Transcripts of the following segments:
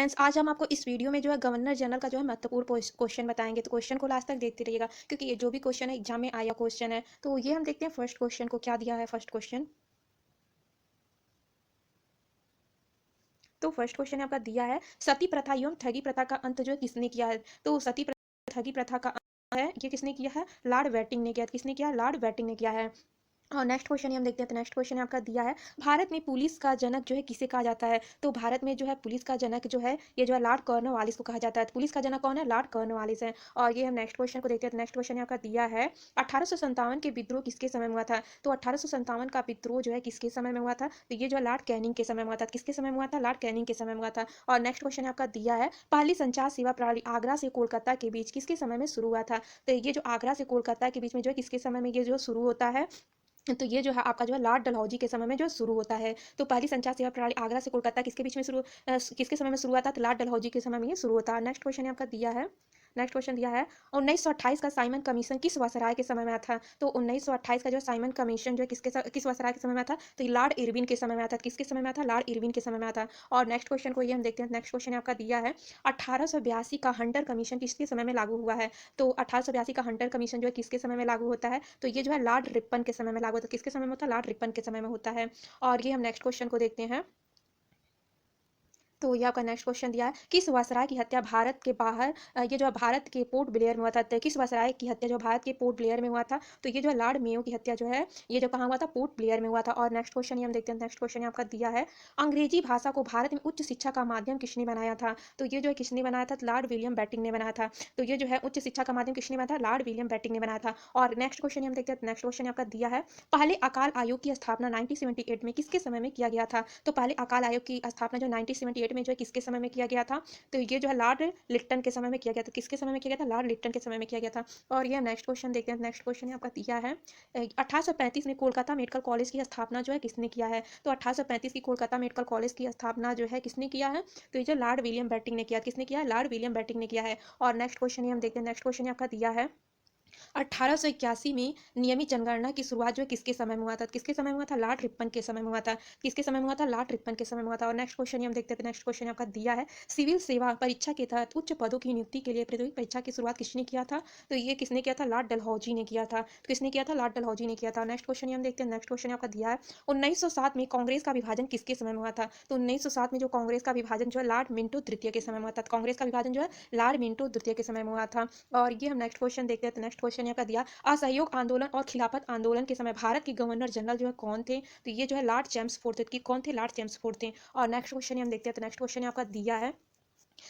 Friends, आज हम आपको इस वीडियो में जो है गवर्नर जनरल का जो है महत्वपूर्ण क्वेश्चन बताएंगे। तो क्वेश्चन को लास्ट तक देखते रहिएगा, क्योंकि ये जो भी क्वेश्चन है एग्जाम में आया क्वेश्चन है। तो ये हम देखते हैं फर्स्ट क्वेश्चन को क्या दिया है। फर्स्ट क्वेश्चन, तो फर्स्ट क्वेश्चन आपका दिया है, सती प्रथा एवं ठगी प्रथा का अंत जो है किसने किया है। तो सती प्रथा ठगी प्रथा का अंत है, ये किसने किया है? लॉर्ड वेटिंग ने किया। किसने किया? लॉर्ड वेटिंग ने किया है। और नेक्स्ट क्वेश्चन हम देखते हैं। तो नेक्स्ट क्वेश्चन आपका दिया है, भारत में पुलिस का जनक जो है किसे कहा जाता है। तो भारत में जो है पुलिस का जनक जो है ये जो है लॉर्ड कॉर्नवालिस को कहा जाता है। तो पुलिस का जनक कौन है? लॉर्ड कॉर्नवालिस है। और ये हम नेक्स्ट क्वेश्चन को देखते हैं। तो नेक्स्ट क्वेश्चन आपका दिया है, 1857 के विद्रोह किसके समय में हुआ था। तो 1857 का विद्रोह जो है किसके समय में हुआ था। तो ये जो है लॉर्ड कैनिंग के समय में हुआ था। किसके समय में हुआ था? लॉर्ड कैनिंग के समय में हुआ था। और नेक्स्ट क्वेश्चन आपका दिया है, पहली संचार सेवा प्रणाली आगरा से कोलकाता के बीच किसके समय में शुरू हुआ था। तो ये जो आगरा से कोलकाता के बीच में जो है किसके समय में ये जो शुरू होता है। तो ये जो है आपका जो है लॉर्ड डलहौजी के समय में जो शुरू होता है। तो पहली संचार सेवा प्रणाली आगरा से कोलकाता किसके बीच में किसके समय में शुरू हुआ था। तो लॉर्ड डलहौजी के समय में ये शुरू होता है। नेक्स्ट क्वेश्चन आपका दिया है, नेक्स्ट क्वेश्चन दिया है, 1928 का साइमन कमीशन किस वायसराय के समय में आया था। तो 1928 का जो साइमन कमीशन जो है किस वायसराय के समय में आया था। तो ये लॉर्ड इरविन के समय में आया था। किसके समय में आया था? लॉर्ड इरविन के समय में आया था। और नेक्स्ट क्वेश्चन को ये हम देखते हैं। नेक्स्ट क्वेश्चन आपका दिया है, 1882 का हंटर कमीशन किसके समय में लागू हुआ है। तो 1882 का हंटर कमीशन जो है किसके समय में लागू होता है। तो ये जो है लॉर्ड रिपन के समय में लागू होता है। किसके समय में होता है? लॉर्ड रिपन के समय में होता है। और ये हम नेक्स्ट क्वेश्चन को देखते हैं। तो ये आपका नेक्स्ट क्वेश्चन दिया है, किस वायसराय की हत्या भारत के बाहर ये जो भारत के पोर्ट ब्लेयर में हुआ था। तो किस वायसराय की हत्या जो भारत के पोर्ट ब्लेयर में हुआ था। तो ये जो है लॉर्ड मेयो की हत्या जो है ये जो कहाँ हुआ था? पोर्ट ब्लेयर में हुआ था। और नेक्स्ट क्वेश्चन ये हम देखते हैं। नेक्स्ट क्वेश्चन आपका दिया है, अंग्रेजी भाषा को भारत में उच्च शिक्षा का माध्यम किसने बनाया था। तो ये जो है किसने बनाया था? लॉर्ड विलियम बेटिंग ने बनाया था। तो ये जो है उच्च शिक्षा का माध्यम किसने बनाया था? लॉर्ड विलियम बेटिंग ने बनाया था। और नेक्स्ट क्वेश्चन हम देखते हैं। नेक्स्ट क्वेश्चन आपका दिया है, पहले अकाल आयोग की स्थापना 1978 में किसके समय में किया गया था। तो पहले अकाल आयोग की स्थापना जो 1978 में जो है किसके समय में किया गया था। तो ये जो है लॉर्ड लिट्टन के समय में किया गया था। किसके समय में किया गया था? लॉर्ड लिट्टन के समय में किया गया था। और ये नेक्स्ट क्वेश्चन देखते हैं। नेक्स्ट क्वेश्चन आपका दिया है, 1835 में कोलकाता मेडिकल कॉलेज की स्थापना जो है किसने किया है। तो 1835 की कोलकाता मेडिकल कॉलेज की स्थापना जो है किसने किया है। तो ये जो लॉर्ड विलियम बेटिंग ने किया। किसने किया है? लॉर्ड विलियम बेटिंग ने किया है। और नेक्स्ट क्वेश्चन हम देखते हैं। नेक्स्ट क्वेश्चन आपका दिया है, 1881 में नियमित जनगणना की शुरुआत जो है किसके समय में हुआ था। किसके समय में हुआ था? लॉर्ड रिपन के समय में हुआ था। किसके समय में हुआ था? लॉर्ड रिपन के समय में हुआ था। और नेक्स्ट क्वेश्चन हम देखते हैं। नेक्स्ट क्वेश्चन आपका दिया है, सिविल सेवा परीक्षा के तहत उच्च पदों की नियुक्ति के लिए प्रतियोगिता परीक्षा की शुरुआत किसने किया था। तो ये किसने किया था? लॉर्ड डलहौजी ने किया था। तो किसने किया था? लॉर्ड डलहौजी ने किया था। नेक्स्ट क्वेश्चन हम देखते हैं। नेक्स्ट क्वेश्चन आपका दिया है, 1907 में कांग्रेस का विभाजन किसके समय में हुआ था। तो 1907 में जो कांग्रेस का विभाजन जो है लॉर्ड मिंटो तृतीय के समय में हुआ था। कांग्रेस का विभाजन जो है लॉर्ड मिंटो तृतीय के समय में हुआ था। और ये हम नेक्स्ट क्वेश्चन देखते हैं। तो नेक्स्ट क्वेश्चन आपका दिया, असहयोग आंदोलन और खिलाफत आंदोलन के समय भारत के गवर्नर जनरल जो है कौन थे। तो ये जो है लॉर्ड चैम्सफोर्ड थे। कि कौन थे? लॉर्ड चैम्सफोर्ड थे। और नेक्स्ट क्वेश्चन हम देखते हैं। तो नेक्स्ट क्वेश्चन आपका दिया है,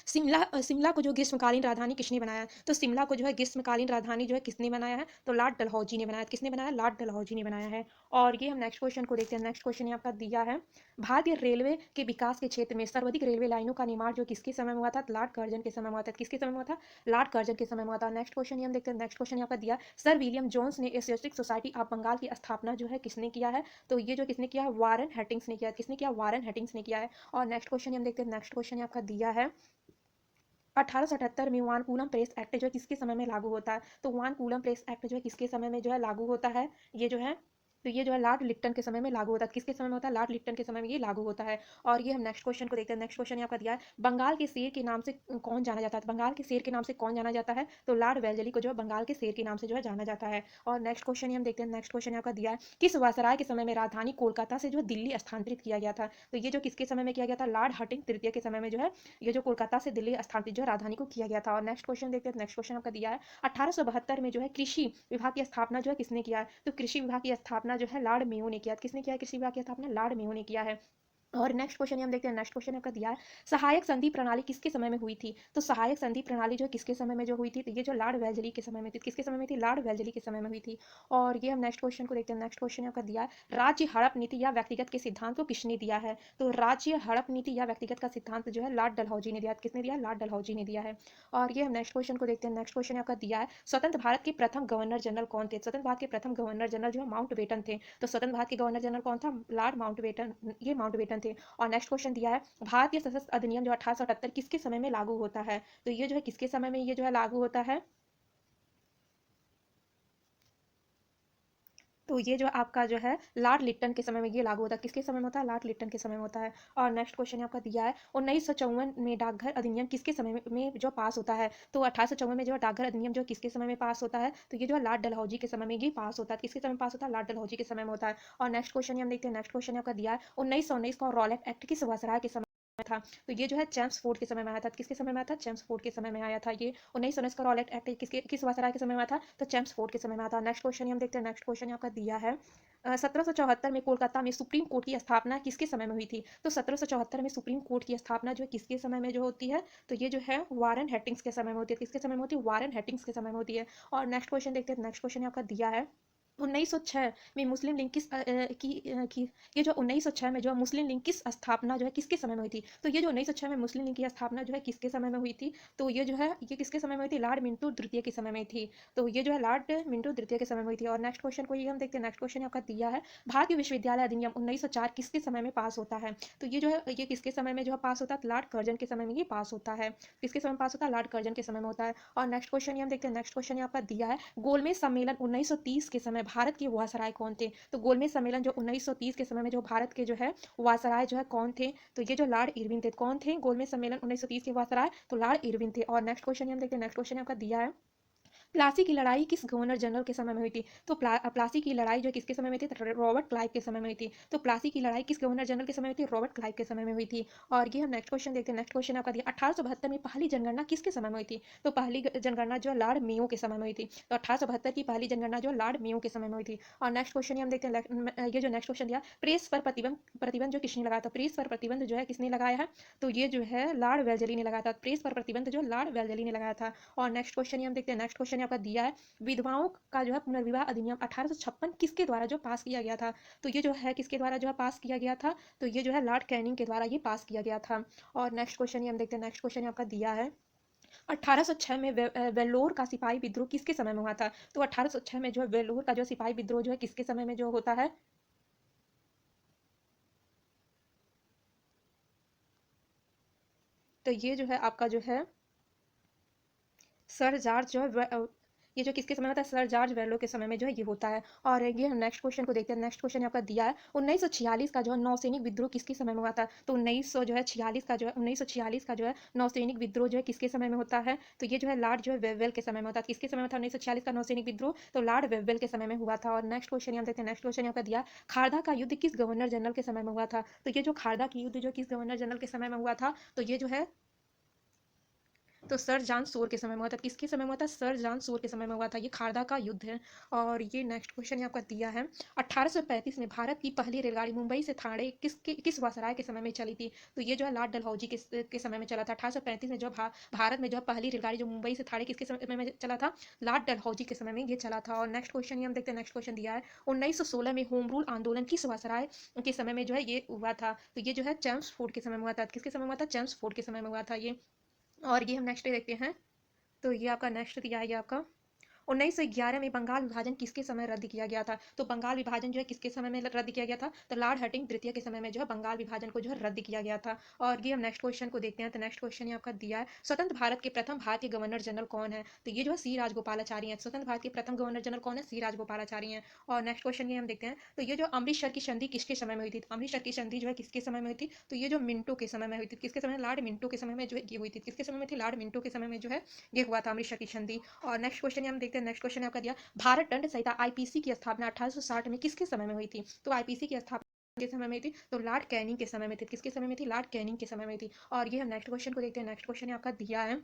शिमला को जो ग्रीष्मकालीन राजधानी किसने बनाया। तो शिमला को जो है ग्रीष्मकालीन राजधानी जो है किसने बनाया है। तो लॉर्ड डलहौजी ने बनाया। किसने बनाया? लॉर्ड डलहौजी ने बनाया है। और ये हम नेक्स्ट क्वेश्चन को देखते हैं। नेक्स्ट क्वेश्चन आपका दिया है, भारतीय रेलवे के विकास के क्षेत्र में सर्वाधिक रेलवे लाइनों का निर्माण जो किसके समय में हुआ था। लॉर्ड कर्जन के समय में हुआ था। किसके समय में हुआ था? लॉर्ड कर्जन के समय में हुआ था। नेक्स्ट क्वेश्चन हम देखते हैं। नेक्स्ट क्वेश्चन आपका दिया, सर विलियम जोन्स ने एशियाटिक सोसाइटी ऑफ बंगाल की स्थापना जो है किसने किया है। तो ये जो किसने किया है? वारन हेटिंग्स ने किया। किसने किया? वारन हेटिंग्स ने किया है। और नेक्स्ट क्वेश्चन हम देखते हैं। नेक्स्ट क्वेश्चन आपका दिया है, 1878 में वानकूलम प्रेस एक्ट जो है किसके समय में लागू होता है। तो वानकूलम प्रेस एक्ट जो है किसके समय में जो है लागू होता है। ये जो है, तो ये जो है लॉर्ड लिट्टन के समय में लागू होता है। किसके समय में होता है? लॉर्ड लिट्टन के समय में ये लागू होता है। और ये हम नेक्स्ट क्वेश्चन को देखते हैं। नेक्स्ट क्वेश्चन आपका दिया है, बंगाल के शेर के नाम से कौन जाना जाता है। बंगाल के शेर के नाम से कौन जाना जाता है। तो लॉर्ड वेलेस्ली को जो है बंगाल के शेर के नाम से जो है जाना जाता है। और नेक्स्ट क्वेश्चन हम देखते हैं। नेक्स्ट क्वेश्चन आपका दिया है, किस वायसराय के समय में राजधानी कोलकाता से जो है दिल्ली स्थानांतरित किया गया था। तो ये जो किसके समय में किया गया था? लॉर्ड हटिंग तृतीय के समय में जो है ये जो कोलकाता से दिल्ली स्थानांतरित जो राजधानी को किया गया था। और नेक्स्ट क्वेश्चन देखते हैं। नेक्स्ट क्वेश्चन आपका दिया है, 1872 में जो है कृषि विभाग की स्थापना जो है किसने किया है। तो कृषि विभाग की स्थापना जो है लॉर्ड मेयो ने किया। किसने किया है कृषि विभाग की स्थापना? लॉर्ड मेयो ने किया है। और नेक्स्ट क्वेश्चन हम देखते हैं। नेक्स्ट क्वेश्चन आपका दिया है, सहायक संधि प्रणाली किसके समय में हुई थी। तो सहायक संधि प्रणाली जो किसके समय में जो हुई थी। तो ये जो लॉर्ड वेलेस्ली के समय में थी। किसके समय में थी? लॉर्ड वेलेस्ली के समय में हुई थी। और ये हम नेक्स्ट क्वेश्चन को देखते हैं। नेक्स्ट क्वेश्चन आपका दिया है, राज्य हड़प नीति या व्यक्तिगत के सिद्धांत को किसने दिया है। तो राज्य हड़प नीति या व्यक्तिगत का सिद्धांत जो है लॉर्ड डलहौजी ने दिया। किसने दिया? लॉर्ड डलहौजी ने दिया है। और ये हम नेक्स्ट क्वेश्चन को देखते हैं। नेक्स्ट क्वेश्चन आपका दिया है, स्वतंत्र भारत के प्रथम गवर्नर जनरल कौन थे। स्वतंत्र भारत के प्रथम गवर्नर जनरल जो है माउंट बेटन थे। तो स्वतंत्र भारत के गवर्नर जनरल कौन था? लॉर्ड माउंट बेटन, ये माउंट बेटन थे। और नेक्स्ट क्वेश्चन दिया है, भारतीय सशस्त्र अधिनियम जो 1878 किसके समय में लागू होता है। तो ये जो है किसके समय में ये जो है लागू होता है। तो ये जो आपका जो है लॉर्ड लिट्टन के समय में ये लागू होता है। किसके समय में होता है? लॉर्ड लिट्टन के समय में होता है। और नेक्स्ट क्वेश्चन आपका दिया है 1954 में डाकघर अधिनियम किसके समय में जो पास होता है? तो 1854 में जो डाकघर अधिनियम जो किसके समय में पास होता है? तो ये जो है लॉर्ड डलहौजी के समय में ये पास होता है। किसके समय में पास होता है? लॉर्ड डलहौजी के समय में होता है। और नेक्स्ट क्वेश्चन हम देखते हैं। नेक्स्ट क्वेश्चन आपका दिया है 1919 का रॉलेट एक्ट किस वायसराय के समय में था? तो ये जो है चेम्सफोर्ड के समय में आया था। किसके समय में आया था? चेम्सफोर्ड के समय में आया था। ये 1919 का रॉलेट एक्ट किस वायसराय के समय में आया था? तो चेम्सफोर्ड के समय में आया था। नेक्स्ट क्वेश्चन हम देखते हैं। नेक्स्ट क्वेश्चन आपका दिया है 1774 में कोलकाता में सुप्रीम कोर्ट की स्थापना किसके समय में हुई थी? तो 1774 में सुप्रीम कोर्ट की स्थापना जो है किसके समय में जो होती है? तो ये जो है वारन हेस्टिंग्स के समय में होती है। किसके समय में होती है? वारन हेस्टिंग्स के समय में होती है। और नेक्स्ट क्वेश्चन देखते हैं। नेक्स्ट क्वेश्चन आपका दिया है 1906 में मुस्लिम लीग की ये जो 1906 में जो है मुस्लिम लीग किस स्थापना जो है किसके समय में हुई थी? तो ये जो 1906 में मुस्लिम लीग की स्थापना जो है किसके समय में हुई थी? तो ये जो है ये किसके समय में हुई थी? लॉर्ड मिंटो तृतीय के समय में थी। तो ये जो है लॉर्ड मिंटो तृतीय के समय में हुई थी। और नेक्स्ट क्वेश्चन को ये हम देखते हैं। नेक्स्ट क्वेश्चन आपका दिया है भारतीय विश्वविद्यालय अधिनियम 1904 किसके समय में पास होता है? तो ये जो है ये किसके समय में जो है पास होता है? लॉर्ड कर्जन के समय में ये पास होता है। किसके समय में पास होता है? लॉर्ड कर्जन के समय में होता है। और नेक्स्ट क्वेश्चन हम देखते हैं। नेक्स्ट क्वेश्चन आपका दिया है गोलमेज सम्मेलन 1930 के समय भारत के वायसराय कौन थे? तो गोलमेज सम्मेलन जो 1930 के समय में जो भारत के जो है वायसराय जो है कौन थे? तो ये जो लॉर्ड इरविन थे। कौन थे गोलमेज सम्मेलन 1930 के वायसराय? तो लॉर्ड इरविन थे। और नेक्स्ट क्वेश्चन हम देखते हैं। नेक्स्ट क्वेश्चन आपका दिया है प्लासी की लड़ाई किस गवर्नर जनरल के समय में हुई थी? तो प्लासी की लड़ाई जो किसके समय में थी? तो रॉबर्ट क्लाइव के समय में हुई थी। तो प्लासी की लड़ाई किस गवर्नर जनरल के समय में थी? रॉबर्ट क्लाइव के समय में हुई थी। और ये हम नेक्स्ट क्वेश्चन देखते हैं। नेक्स्ट क्वेश्चन आपका दिया 1872 में पहली जनगणना किसके समय में हुई थी? तो पहली जनगणना जो लॉर्ड मेयो के समय में हुई थी। तो 1872 की पहली जनगणना जो लॉर्ड मेयो के समय में हुई थी। और नेक्स्ट क्वेश्चन हम देखते हैं। ये जो नेक्स्ट क्वेश्चन दिया प्रेस पर प्रतिबंध प्रतिबंध जो किसने लगाया था? प्रेस पर प्रतिबंध जो है किसने लगाया है? तो ये जो है लॉर्ड वेल्जली ने लगाया था। प्रेस पर प्रतिबंध जो लॉर्ड वेल्जली ने लगाया था। और नेक्स्ट क्वेश्चन हम देखते हैं। नेक्स्ट क्वेश्चन आपका दिया है विधवाओं का जो है पुनर्विवाह अधिनियम 1856 किसके द्वारा जो पास किया गया था? तो ये जो है किसके द्वारा जो है पास किया गया था? तो ये जो है लॉर्ड कैनिंग के द्वारा ये पास किया गया था। और नेक्स्ट क्वेश्चन हम देखते हैं। नेक्स्ट क्वेश्चन आपका दिया है 1806 में वेल्लोर का सिपाही विद्रोह किसके समय में हुआ था? तो 1806 में जो है वेल्लोर का जो सिपाही विद्रोह जो है किसके समय में जो होता है? तो ये जो है आपका जो है सर जॉर्ज जो है ये जो किसके समय होता है? सर जॉर्ज वेलो के समय में जो है ये होता है। और ये हम नेक्स्ट क्वेश्चन को देखते हैं। नेक्स्ट क्वेश्चन आपका दिया है 1946 का जो है नौसैनिक विद्रोह किसके समय में हुआ था? तो 1900 जो है 46 का जो है 1946 का जो है नौसैनिक विद्रोह जो है किसके समय में होता है? तो ये जो है लॉर्ड जो है वेवेल के समय में होता है। किसके समय में था 1946 का नौसैनिक विद्रोह? तो लॉर्ड वेवेल के समय में हुआ था। और नेक्स्ट क्वेश्चन हम देखते हैं। नेक्स्ट क्वेश्चन आपका दिया खारदा का युद्ध किस गवर्नर जनरल के समय में हुआ था? तो ये जो खारदा की युद्ध जो किस गवर्नर जनरल के समय में हुआ था? तो ये जो है तो सर जॉन सोर के समय में हुआ था। किसके समय में हुआ था? सर जॉन सोर के समय में हुआ था। ये खारदा का युद्ध है। और ये नेक्स्ट क्वेश्चन आपका दिया है 1835 में भारत की पहली रेलगाड़ी मुंबई से ठाणे किस वासराय के समय में चली थी? तो ये जो है लॉर्ड डलहौजी के समय में चला था। 1835 में जो भारत में जो पहली रेलगाड़ी जो मुंबई से ठाणे किसके समय में चला था? लॉर्ड डलहौजी के समय में ये चला था। और नेक्स्ट क्वेश्चन हम देखते हैं। नेक्स्ट क्वेश्चन दिया है 1916 में होम रूल आंदोलन किस वासराय के समय में जो है ये हुआ था? तो ये जो है चेम्सफोर्ड के समय में हुआ था। किसके समय में हुआ था? चेम्सफोर्ड के समय में हुआ था ये। और ये हम नेक्स्ट देखते हैं। तो ये आपका नेक्स्ट दिया है ये आपका 1911 में बंगाल विभाजन किसके समय रद्द किया गया था? तो बंगाल विभाजन जो है किसके समय में रद्द किया गया था? तो लॉर्ड हर्टिंग तृतीय के समय में जो है बंगाल विभाजन को जो है रद्द किया गया था। और ये हम नेक्स्ट क्वेश्चन को देखते हैं। तो नेक्स्ट क्वेश्चन ये आपका दिया है स्वतंत्र भारत के प्रथम भारतीय गवर्नर जनरल कौन है? तो ये जो है सी राजगोपालाचारी हैं। स्वतंत्र भारत के प्रथम गवर्नर जनरल कौन है? सी राजगोपालाचारी हैं। और नेक्स्ट क्वेश्चन ये हम देखते हैं। तो ये जो अमृतसर की संधि किसके समय में हुई थी? तो अमृतसर की संधि जो है किसके समय में हुई थी? तो ये जो मिंटो के समय में हुई थी। किसके समय में? लॉर्ड मिंटो के समय में जो है ये हुई थी। किसके समय में थी? लॉर्ड मिंटो के समय में जो है ये हुआ था अमृतसर की संधि। और नेक्स्ट क्वेश्चन हम देखते हैं। नेक्स्ट क्वेश्चन आपका दिया भारत दंड संहिता आईपीसी की स्थापना 1860 में किसके समय में हुई थी? तो आईपीसी की स्थापना के समय में थी? तो लॉर्ड कैनिंग के समय में थी। किसके समय में थी? लॉर्ड कैनिंग के समय में थी। और ये हम नेक्स्ट क्वेश्चन को देखते हैं। नेक्स्ट क्वेश्चन आपका दिया है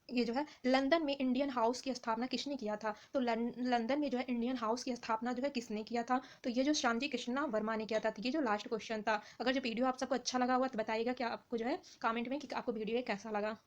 ये जो है लंदन में इंडियन हाउस की स्थापना किसने किया था? तो लंदन में जो है इंडियन हाउस की स्थापना जो है किसने किया था? तो ये जो श्यामजी कृष्णा वर्मा ने किया था। तो ये जो लास्ट क्वेश्चन था। अगर जो वीडियो आप सबको अच्छा लगा हुआ तो बताइएगा कि आपको जो है कमेंट में कि आपको वीडियो कैसा लगा।